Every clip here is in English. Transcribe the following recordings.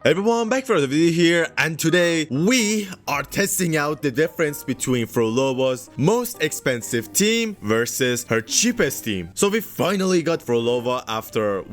Everyone, back for the video here, and today we are testing out the difference between Phrolova's most expensive team versus her cheapest team. So we finally got Phrolova after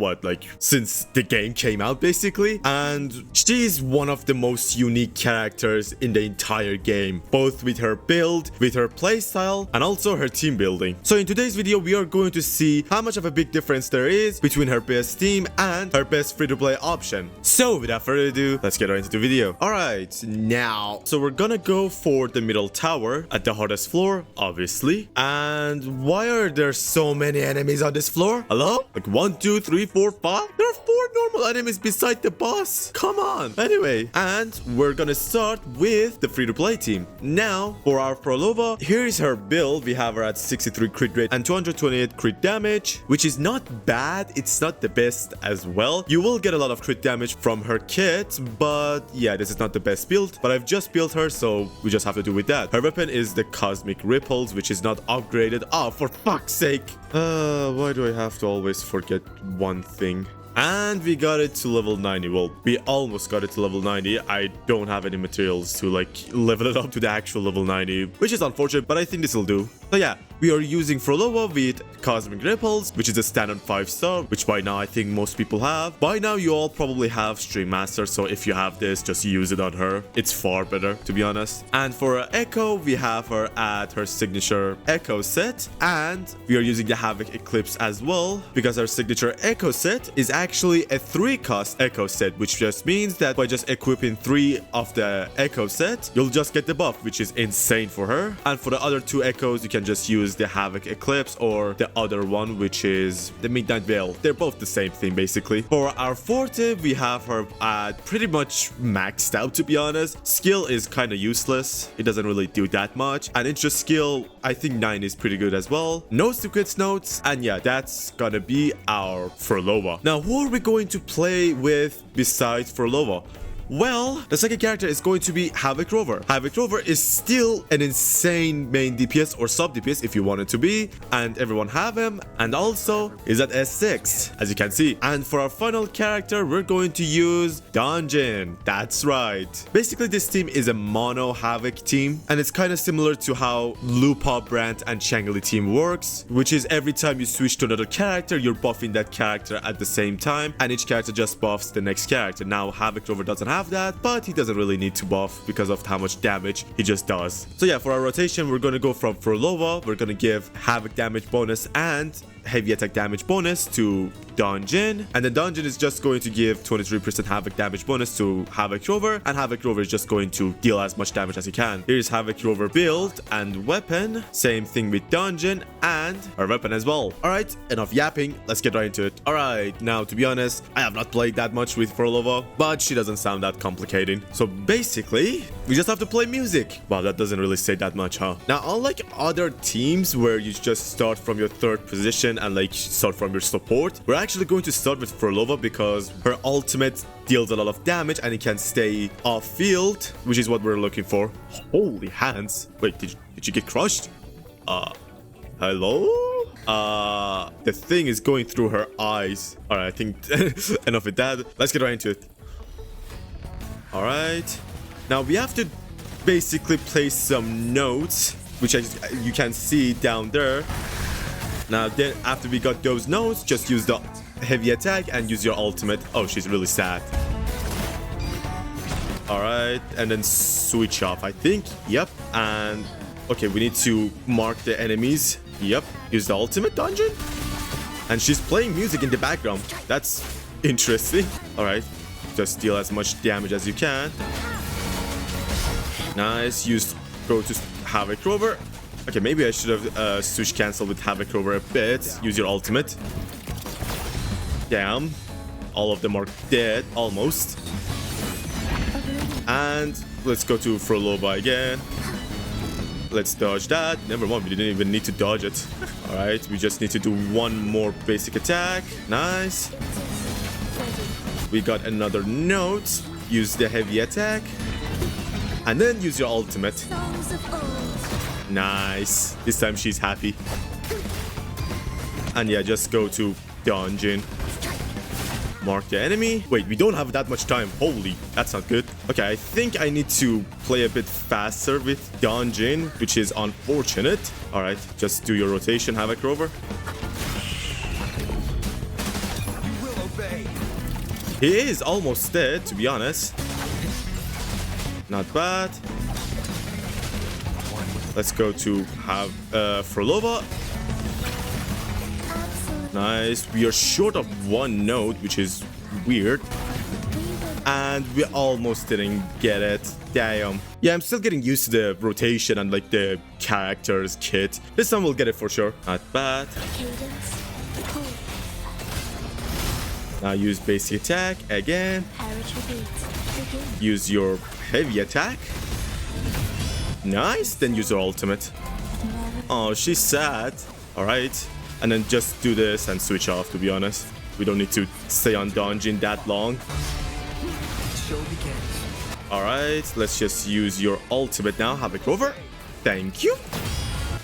since the game came out basically, and she's one of the most unique characters in the entire game, both with her build, with her playstyle, and also her team building. So in today's video we are going to see how much of a big difference there is between her best team and her best free-to-play option. So without further ado, let's get right into the video. Alright, now, so we're gonna go for the middle tower at the hardest floor, obviously. And why are there so many enemies on this floor? Hello? Like 1, 2, 3, 4, 5? There are 4 normal enemies beside the boss. Come on. Anyway, and we're gonna start with the free-to-play team. Now, for our Phrolova, here is her build. We have her at 63 crit rate and 228 crit damage, which is not bad. It's not the best as well. You will get a lot of crit damage from her kit, but yeah, this is not the best build, but I've just built her, so we just have to do with that. Her weapon is the Cosmic Ripples, which is not upgraded. Oh, for fuck's sake. Why do I have to always forget one thing? And we got it to level 90. Well, we almost got it to level 90. I don't have any materials to level it up to the actual level 90, which is unfortunate, but I think this will do. So yeah, we are using Phrolova with Cosmic Ripples, which is a standard 5-star, which by now I think most people have. By now you all probably have Stream Master, so if you have this, just use it on her. It's far better, to be honest. And for her Echo, we have her at her signature Echo set, and we are using the Havoc Eclipse as well, because her signature Echo set is actually a 3-cost Echo set, which just means that by just equipping 3 of the Echo set, you'll just get the buff, which is insane for her. And for the other 2 Echoes, you can just use the Havoc Eclipse or the other one, which is the Midnight Veil. They're both the same thing basically. For our Forte, we have her at pretty much maxed out, to be honest. Skill is kind of useless. It doesn't really do that much. And interest skill, I think 9 is pretty good as well. No secrets notes, and yeah, that's gonna be our Phrolova. Now, who are we going to play with besides Phrolova? Well, the second character is going to be Havoc Rover. Havoc Rover is still an insane main DPS or sub DPS if you want it to be, and everyone have him, and also is at S6, as you can see. And for our final character, we're going to use Dungeon. That's right. Basically, this team is a mono Havoc team, and it's kind of similar to how Lupa, Brandt, and Changli team works, which is every time you switch to another character, you're buffing that character at the same time, and each character just buffs the next character. Now, Havoc Rover doesn't have that, but he doesn't really need to buff because of how much damage he just does. So yeah, for our rotation, we're gonna go from Phrolova. We're gonna give Havoc damage bonus and heavy attack damage bonus to Dungeon, and then Dungeon is just going to give 23% Havoc damage bonus to Havoc Rover, and Havoc Rover is just going to deal as much damage as he can. Here's Havoc Rover build and weapon. Same thing with Dungeon and her weapon as well. Alright, enough yapping, let's get right into it. Alright, now to be honest, I have not played that much with Phrolova, but she doesn't sound that complicating. So basically, we just have to play music. Wow, that doesn't really say that much, huh? Now, unlike other teams where you just start from your 3rd position and start from your support, we're actually going to start with Phrolova because her ultimate deals a lot of damage and it can stay off field, which is what we're looking for. Holy hands. Wait, did you get crushed? Hello? The thing is going through her eyes. Alright, I think enough with that. Let's get right into it. Alright. Now we have to basically place some notes, which you can see down there. Now then, after we got those notes, just use the heavy attack and use your ultimate. Oh, she's really sad. Alright, and then switch off, I think. Yep, and okay, we need to mark the enemies. Yep, use the ultimate, Dungeon. And she's playing music in the background. That's interesting. Alright, just deal as much damage as you can. Nice, go to Havoc Rover. Okay, maybe I should have switch cancel with Havoc Rover a bit. Use your ultimate. Damn. All of them are dead, almost. And let's go to Phrolova again. Let's dodge that. Never mind, we didn't even need to dodge it. Alright, we just need to do one more basic attack. Nice. We got another note. Use the heavy attack. And then use your ultimate. Nice. This time she's happy. And yeah, just go to Dungeon. Mark the enemy. Wait, we don't have that much time. Holy, that's not good. Okay, I think I need to play a bit faster with Dungeon, which is unfortunate. All right, just do your rotation, Havoc Rover. He is almost dead, to be honest. Not bad. Let's go to have Phrolova. Nice. We are short of one node, which is weird. And we almost didn't get it. Damn. Yeah, I'm still getting used to the rotation and like the characters kit. This time we'll get it for sure. Not bad. Now use basic attack again. Use your heavy attack. Nice. Then use your ultimate. Oh, she's sad. Alright. And then just do this and switch off, to be honest. We don't need to stay on dungeon that long. Alright, let's just use your ultimate now. Havoc Rover. Thank you.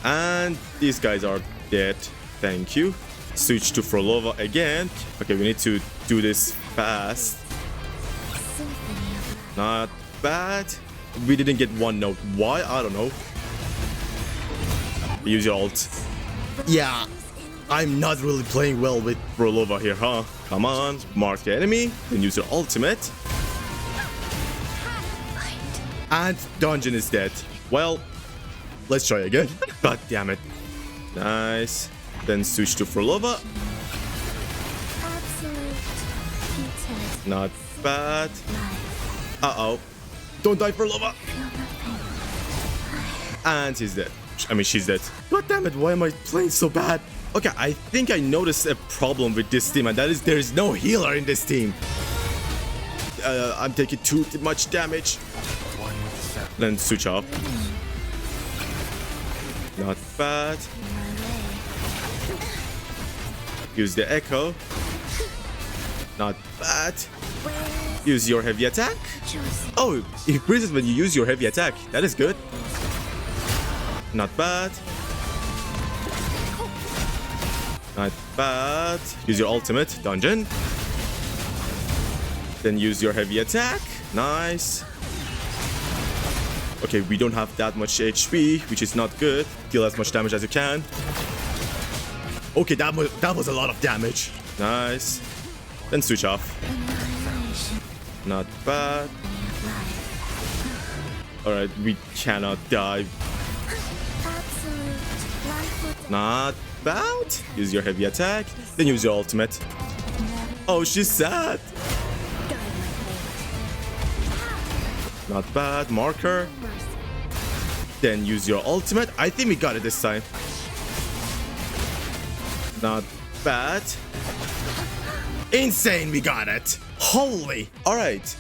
And these guys are dead. Thank you. Switch to Phrolova again. Okay, we need to do this fast. Not bad. We didn't get one note. Why? I don't know. Use your ult. Yeah, I'm not really playing well with Phrolova here, huh? Come on, mark the enemy, then use your ultimate. And Dungeon is dead. Well, let's try again. God damn it. Nice. Then switch to Phrolova. Not bad. Uh-oh. Don't die, Phrolova. And he's dead. I mean, she's dead. God damn it, why am I playing so bad? Okay, I think I noticed a problem with this team, and that is there is no healer in this team. I'm taking too much damage. Then switch off. Not bad. Use the echo. Not bad. Use your heavy attack. Oh, it increases when you use your heavy attack. That is good. Not bad. Not bad. Use your ultimate, Dungeon. Then use your heavy attack. Nice. Okay, we don't have that much HP, which is not good. Deal as much damage as you can. Okay, that was a lot of damage. Nice. Then switch off. Not bad. Alright, we cannot die. Not bad. Use your heavy attack. Then use your ultimate. Oh, she's sad. Not bad. Marker. Then use your ultimate. I think we got it this time. Not bad. Insane, we got it. Holy. All right.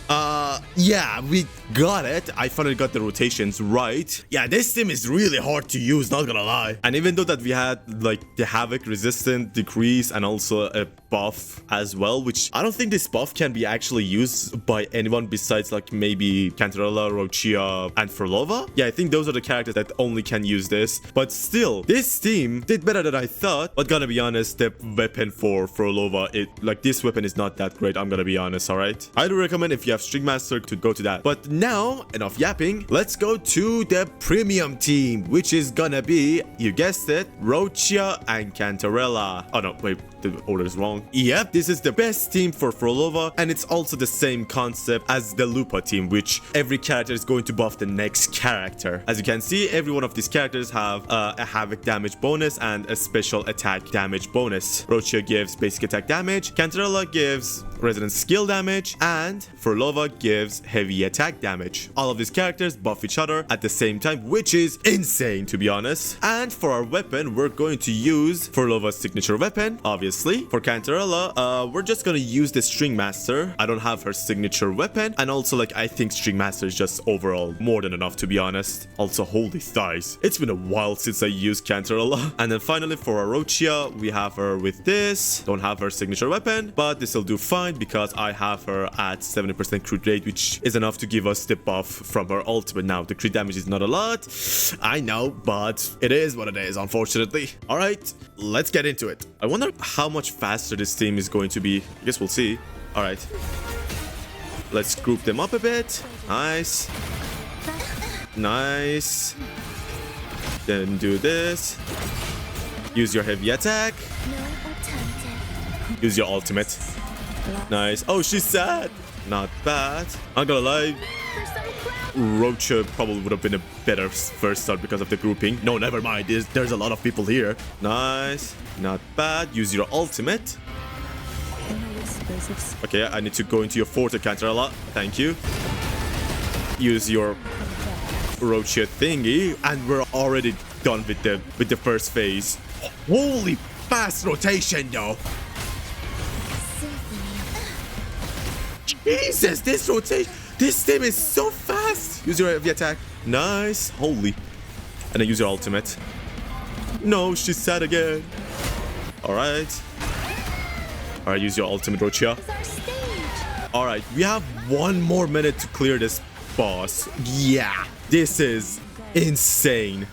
Yeah, we got it. I finally got the rotations right. Yeah, this team is really hard to use, not gonna lie. And even though that we had like the Havoc resistant decrease and also a buff as well, which I don't think this buff can be actually used by anyone besides like maybe Cantarella, Roccia, and Phrolova. Yeah, I think those are the characters that only can use this. But still, this team did better than I thought. But gonna be honest, the weapon for Phrolova, this weapon is not that great. I'm gonna be honest. Alright, I do recommend if you have String Master to go to that. But now, enough yapping, let's go to the premium team, which is gonna be, you guessed it, Roccia and Cantarella. Oh no, wait, the order is wrong. Yep, this is the best team for Phrolova, and it's also the same concept as the Lupa team, which every character is going to buff the next character. As you can see, every one of these characters have a Havoc damage bonus and a special attack damage bonus. Roccia gives basic attack damage, Cantarella gives resident skill damage, and Phrolova gives heavy attack damage. All of these characters buff each other at the same time, which is insane to be honest. And for our weapon, we're going to use Phrolova's signature weapon, obviously. For Cantarella, we're just gonna use the String Master. I don't have her signature weapon, and also like I think String Master is just overall more than enough to be honest. Also, holy thighs, it's been a while since I used Cantarella. And then finally for our Roccia, we have her with this. Don't have her signature weapon, but this will do fine because I have her at 70% crit rate, which is enough to give us the buff from her ultimate. Now the crit damage is not a lot, I know, but it is what it is, unfortunately. All right, let's get into it. I wonder how much faster this team is going to be. I guess we'll see. All right. Let's group them up a bit. Nice. Nice. Then do this. Use your heavy attack. Use your ultimate. Nice. Oh, she's sad. Not bad. I'm gonna lie. Roccia probably would have been a better first start because of the grouping. No, never mind. There's a lot of people here. Nice. Not bad. Use your ultimate. Okay, I need to go into your forte counter a lot. Thank you. Use your roccia thingy, and we're already done with the first phase. Holy fast rotation, though. Jesus, this rotation. This team is so fast. Use your heavy attack. Nice. Holy. And then use your ultimate. No, she's sad again. Alright. Alright, use your ultimate, Roccia. Alright, we have 1 more minute to clear this boss. Yeah, this is insane.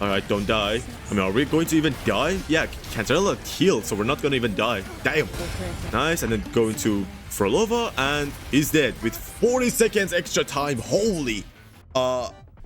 Alright, don't die. I mean, are we going to even die? Yeah, Cantarella healed, so we're not going to even die. Damn. Nice, and then go into Phrolova, and he's dead with 40 seconds extra time. Holy.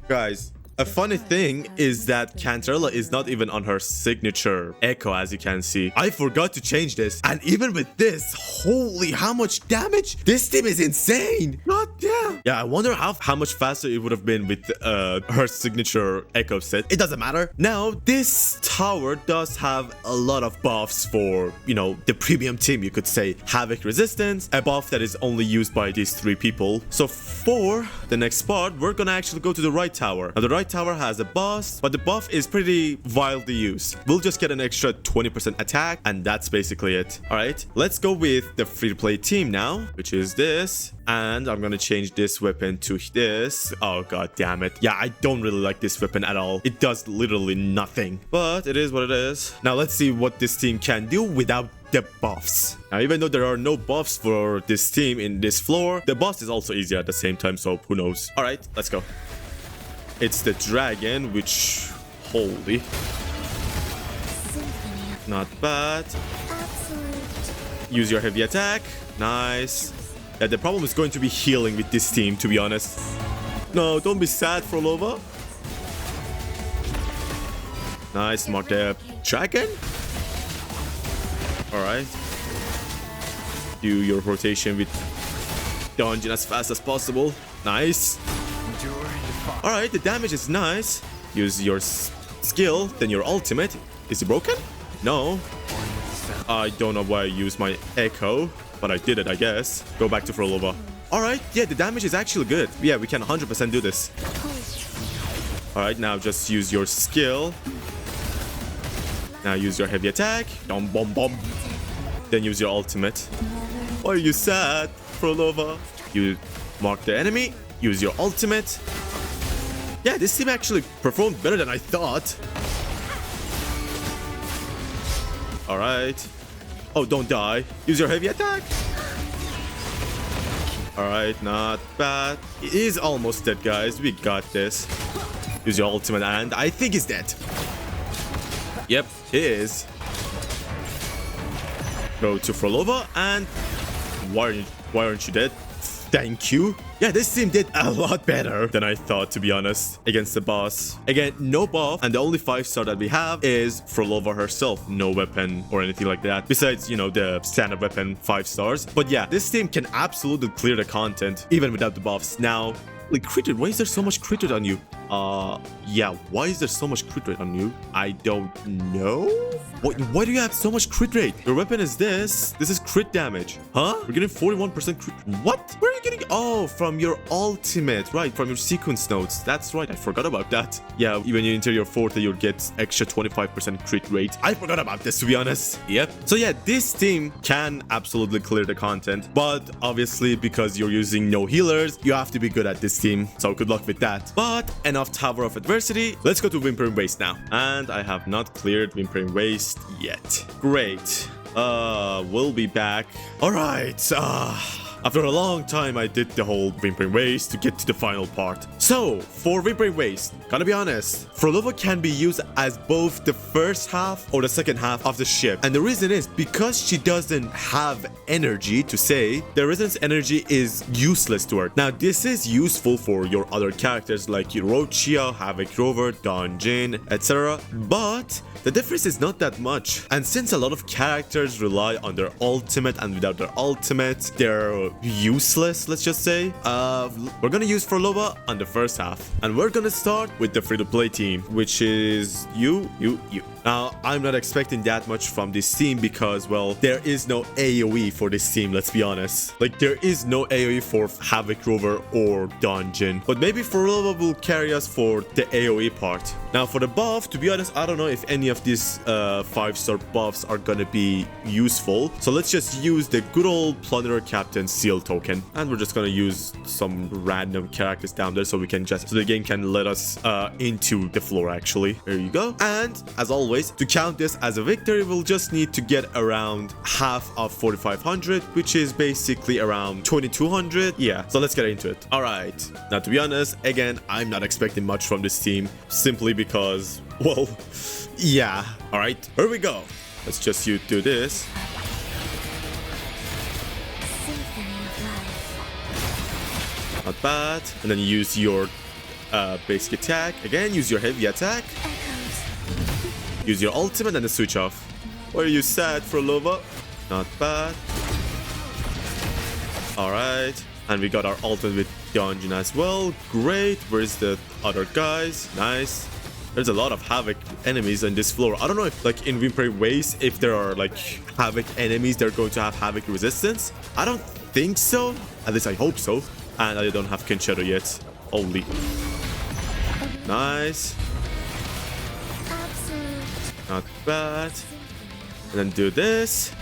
Guys, a funny thing is that Cantarella is not even on her signature echo, as you can see. I forgot to change this. And even with this, holy, how much damage? This team is insane. God damn. Yeah, I wonder how much faster it would have been with her signature echo set. It doesn't matter. Now, this tower does have a lot of buffs for, you know, the premium team, you could say. Havoc resistance, a buff that is only used by these 3 people. So for the next part, we're gonna actually go to the right tower. Now, the right tower has a boss, but the buff is pretty wildly used. We'll just get an extra 20% attack, and that's basically it. All right, let's go with the free-to-play team now, which is this. And I'm gonna change this weapon to this. Oh, god damn it. Yeah, I don't really like this weapon at all. It does literally nothing, but it is what it is. Now, let's see what this team can do without the buffs. Now, even though there are no buffs for this team in this floor, the boss is also easier at the same time, so who knows. All right, let's go. It's the dragon, which, holy, not bad. Use your heavy attack. Nice. Yeah, the problem is going to be healing with this team, to be honest. No, don't be sad, Phrolova. Nice, mark the dragon. Alright. Do your rotation with dungeon as fast as possible. Nice. Alright, the damage is nice. Use your skill, then your ultimate. Is it broken? No. I don't know why I used my echo, but I did it, I guess. Go back to Phrolova. Alright, yeah, the damage is actually good. Yeah, we can 100% do this. Alright, now just use your skill. Now use your heavy attack. Dum bum bum. Then use your ultimate. Why are you sad, Phrolova? You mark the enemy. Use your ultimate. Yeah, this team actually performed better than I thought. Alright. Oh, don't die. Use your heavy attack. Alright, not bad. He is almost dead, guys. We got this. Use your ultimate, and I think he's dead. Yep, he is. Go to Phrolova, and why aren't you dead? Thank you. Yeah, this team did a lot better than I thought, to be honest, against the boss. Again, no buff, and the only 5-star that we have is Phrolova herself. No weapon or anything like that. Besides, you know, the standard weapon 5 stars. But yeah, this team can absolutely clear the content, even without the buffs. Now, like, crit rate, why is there so much crit rate on you? Yeah, why is there so much crit rate on you? I don't know. Why do you have so much crit rate? Your weapon is this. This is crit damage. Huh? We're getting 41% crit. What? Where are you getting? Oh, from your ultimate. Right, from your sequence notes. That's right. I forgot about that. Yeah, when you enter your forte, you'll get extra 25% crit rate. I forgot about this, to be honest. Yep. So yeah, this team can absolutely clear the content. But obviously, because you're using no healers, you have to be good at this team. So good luck with that. But enough Tower of Adversity. Let's go to Whimpering Waste now. And I have not cleared Whimpering Waste yet. Great. We'll be back. All right. After a long time, I did the whole Whimpering Waste to get to the final part. So, for Whimpering Waste, gotta be honest, Phrolova can be used as both the first half or the second half of the ship. And the reason is because she doesn't have energy to say, the resistance energy is useless to her. Now, this is useful for your other characters like Roccia, Havoc Rover, Don Jin, etc. But the difference is not that much. And since a lot of characters rely on their ultimate, and without their ultimate, they're useless, let's just say. We're gonna use Phrolova on the first half. And we're gonna start with the free-to-play team, which is you. Now, I'm not expecting that much from this team because, well, there is no AoE for this team, let's be honest. Like, there is no AoE for Havoc Rover or Dungeon. But maybe Phrolova will carry us for the AoE part. Now, for the buff, to be honest, I don't know if any of these 5-star buffs are gonna be useful. So let's just use the good old Plunderer Captain Seal token. And we're just gonna use some random characters down there so we can just, so the game can let us into the floor, actually. There you go. And, as always, to count this as a victory, we'll just need to get around half of 4,500, which is basically around 2,200. Yeah, so let's get into it. All right. Now, to be honest, again, I'm not expecting much from this team simply because, well, yeah. All right, here we go. Let's just do this. Not bad. And then use your basic attack. Again, use your heavy attack. Use your ultimate and the switch off. Why are you sad, Phrolova? Not bad. Alright. And we got our ultimate with Dungeon as well. Great. Where's the other guys? Nice. There's a lot of Havoc enemies on this floor. I don't know if, like, in Whimpering Waste, if there are, like, Havoc enemies, they're going to have Havoc resistance. I don't think so. At least I hope so. And I don't have Concerto yet. Holy. Nice. Not bad. And then do this.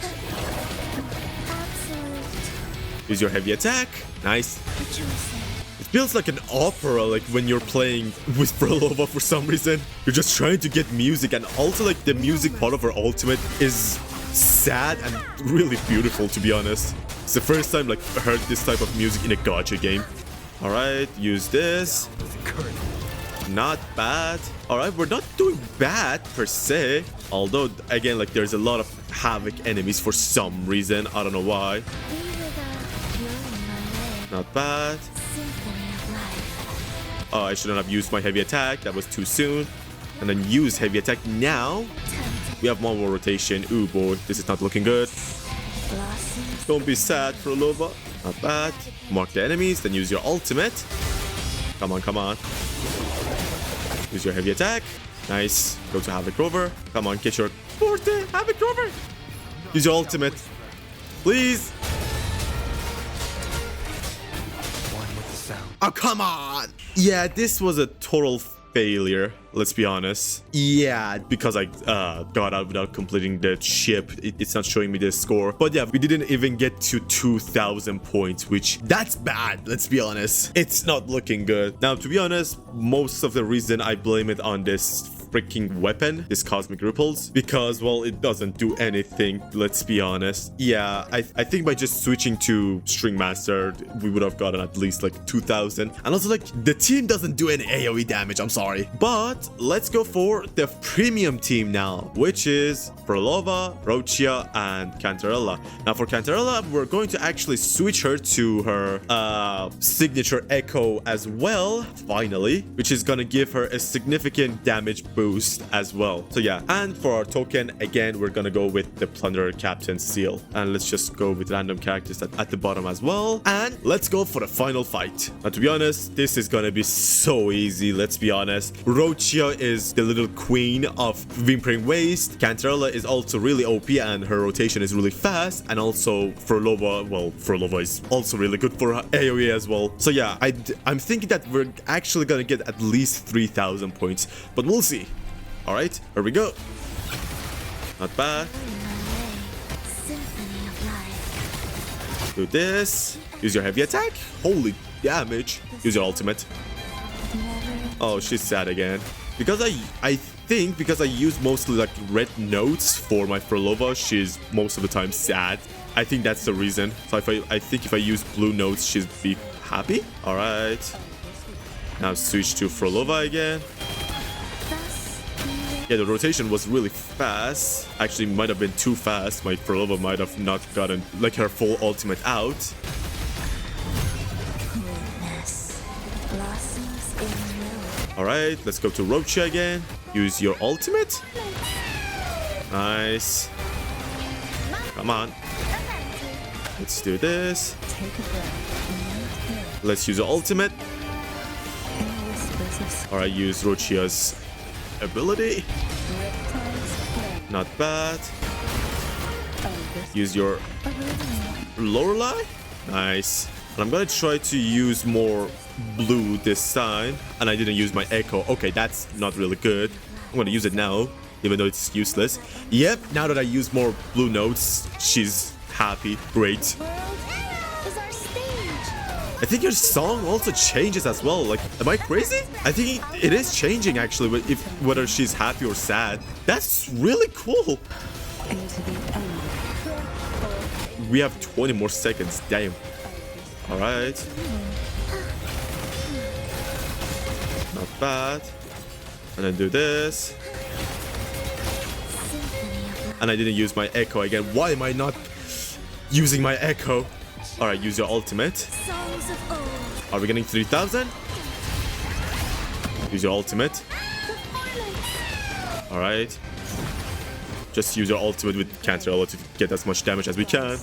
Use your heavy attack. Nice. It feels like an opera, like when you're playing with Phrolova for some reason. You're just trying to get music, and also like the music part of her ultimate is sad and really beautiful, to be honest. It's the first time like I heard this type of music in a gacha game. Alright, use this. Not bad. Alright, we're not doing bad per se. Although, again, like there's a lot of Havoc enemies for some reason. I don't know why. Not bad. Oh, I shouldn't have used my heavy attack. That was too soon. And then use heavy attack now. We have one more rotation. Ooh, boy. This is not looking good. Don't be sad, Phrolova. Not bad. Mark the enemies. Then use your ultimate. Come on, come on. Use your heavy attack. Nice. Go to Havoc Rover. Come on, get your forte Havoc Rover. Use your ultimate. Please. Oh, come on. Yeah, this was a total failure. Let's be honest. Yeah, because I got out without completing the ship. It's not showing me the score. But yeah, we didn't even get to 2,000 points, which that's bad. Let's be honest. It's not looking good. Now, to be honest, most of the reason I blame it on this freaking weapon, this Cosmic Ripples, because, well, it doesn't do anything, let's be honest. Yeah, I think by just switching to String Master, we would have gotten at least like 2,000. And also, like, the team doesn't do any AoE damage, I'm sorry. But let's go for the premium team now, which is Phrolova, Roccia, and Cantarella. Now, for Cantarella, we're going to actually switch her to her signature Echo as well, finally, which is gonna give her a significant damage boost as well. So yeah, and for our token, again, we're gonna go with the Plunderer Captain Seal. And let's just go with random characters at the bottom as well. And let's go for the final fight. Now, to be honest, this is gonna be so easy, let's be honest. Roccia is the little queen of Whimpering Waste. Cantarella is also really OP and her rotation is really fast. And also Phrolova, well, Phrolova is also really good for AoE as well. So yeah, I'm thinking that we're actually gonna get at least 3,000 points, but we'll see. All right, here we go. Not bad. Do this. Use your heavy attack. Holy damage. Use your ultimate. Oh, she's sad again. Because I think I use mostly like red notes for my Phrolova, she's most of the time sad. I think that's the reason. So I think if I use blue notes, she'd be happy. All right. Now switch to Phrolova again. Yeah, the rotation was really fast. Actually, might have been too fast. My Phrolova might have not gotten like her full ultimate out. Alright, let's go to Roccia again. Use your ultimate. Nice. Come on. Let's do this. Let's use the ultimate. Alright, use Roccia's ability. Not bad. Use your Lorelei. Nice. And I'm gonna try to use more blue this time. And I didn't use my echo. Okay, that's not really good. I'm gonna use it now, even though it's useless. Yep, now that I use more blue notes, she's happy. Great. I think your song also changes as well. Like, am I crazy? I think it is changing actually, whether she's happy or sad. That's really cool. We have 20 more seconds. Damn. All right. Not bad. And then do this. And I didn't use my echo again. Why am I not using my echo? All right, use your ultimate. Are we getting 3,000? Use your ultimate. All right. Just use your ultimate with Cantarella to get as much damage as we can.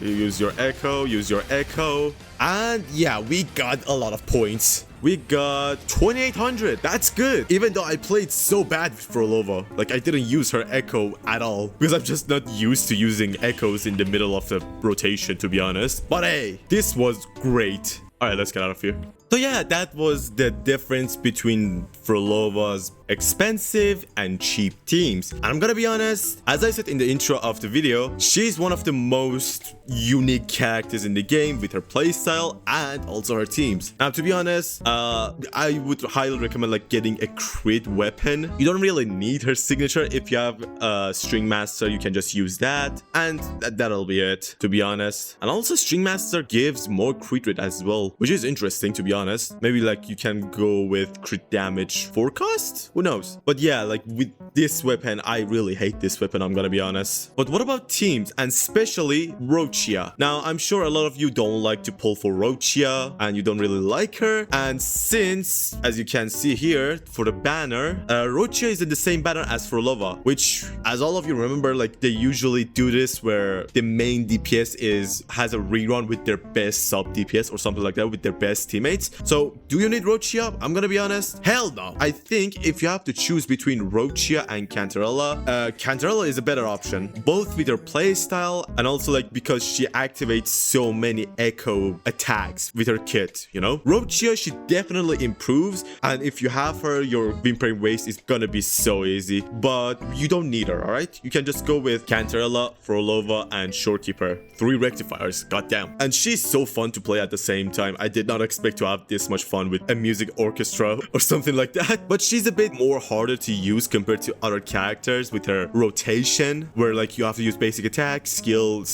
You use your echo, and yeah, we got a lot of points. We got 2,800. That's good. Even though I played so bad with Phrolova. Like, I didn't use her echo at all. Because I'm just not used to using echoes in the middle of the rotation, to be honest. But hey, this was great. All right, let's get out of here. So yeah, that was the difference between Phrolova's expensive and cheap teams. And I'm gonna be honest, as I said in the intro of the video, she's one of the most unique characters in the game with her playstyle and also her teams. Now, to be honest, I would highly recommend like getting a crit weapon. You don't really need her signature. If you have a String Master, you can just use that, and that'll be it, to be honest. And also String Master gives more crit rate as well, which is interesting, to be honest. Maybe like you can go with crit damage forecast, who knows. But yeah, like with this weapon, I really hate this weapon, I'm gonna be honest. But what about teams, and especially Roccia? Now, I'm sure a lot of you don't like to pull for Roccia and you don't really like her. And since, as you can see here for the banner, Roccia is in the same banner as Phrolova, which, as all of you remember, like they usually do this where the main DPS has a rerun with their best sub DPS or something like that, with their best teammates. So do you need Roccia? I'm gonna be honest, hell no. I think if you have to choose between Roccia and Cantarella, Cantarella is a better option, both with her playstyle and also like because she activates so many echo attacks with her kit, you know. Roccia, she definitely improves, and if you have her, your Whimpering Waste is gonna be so easy, but you don't need her. All right, you can just go with Cantarella, Phrolova, and Shorekeeper. 3 rectifiers, goddamn. And she's so fun to play at the same time. I did not expect to have this much fun with a music orchestra or something like that, but she's a bit more harder to use compared to other characters with her rotation, where like you have to use basic attack, skill,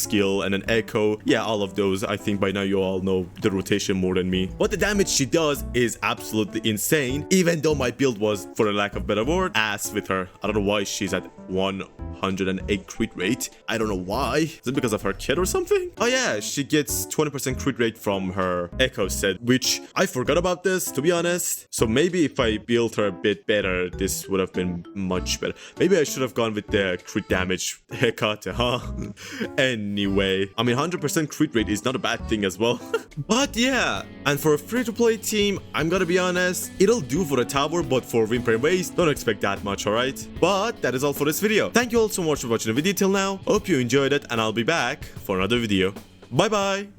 and an echo. Yeah, all of those. I think by now you all know the rotation more than me. But the damage she does is absolutely insane, even though my build was, for the lack of better word, ass with her. I don't know why she's at 108 crit rate. I don't know why. Is it because of her kit or something? Oh yeah, she gets 20% crit rate from her echo set, which I forgot about this, to be honest. So maybe if I built her a bit better, this would have been much better. Maybe I should have gone with the crit damage Hecate, huh? Anyway, I mean, 100% crit rate is not a bad thing as well. But yeah, and for a free-to-play team, I'm gonna be honest, it'll do for the tower, but for Whimpering Waste, don't expect that much, alright? But that is all for this video. Thank you all so much for watching the video till now. Hope you enjoyed it, and I'll be back for another video. Bye bye!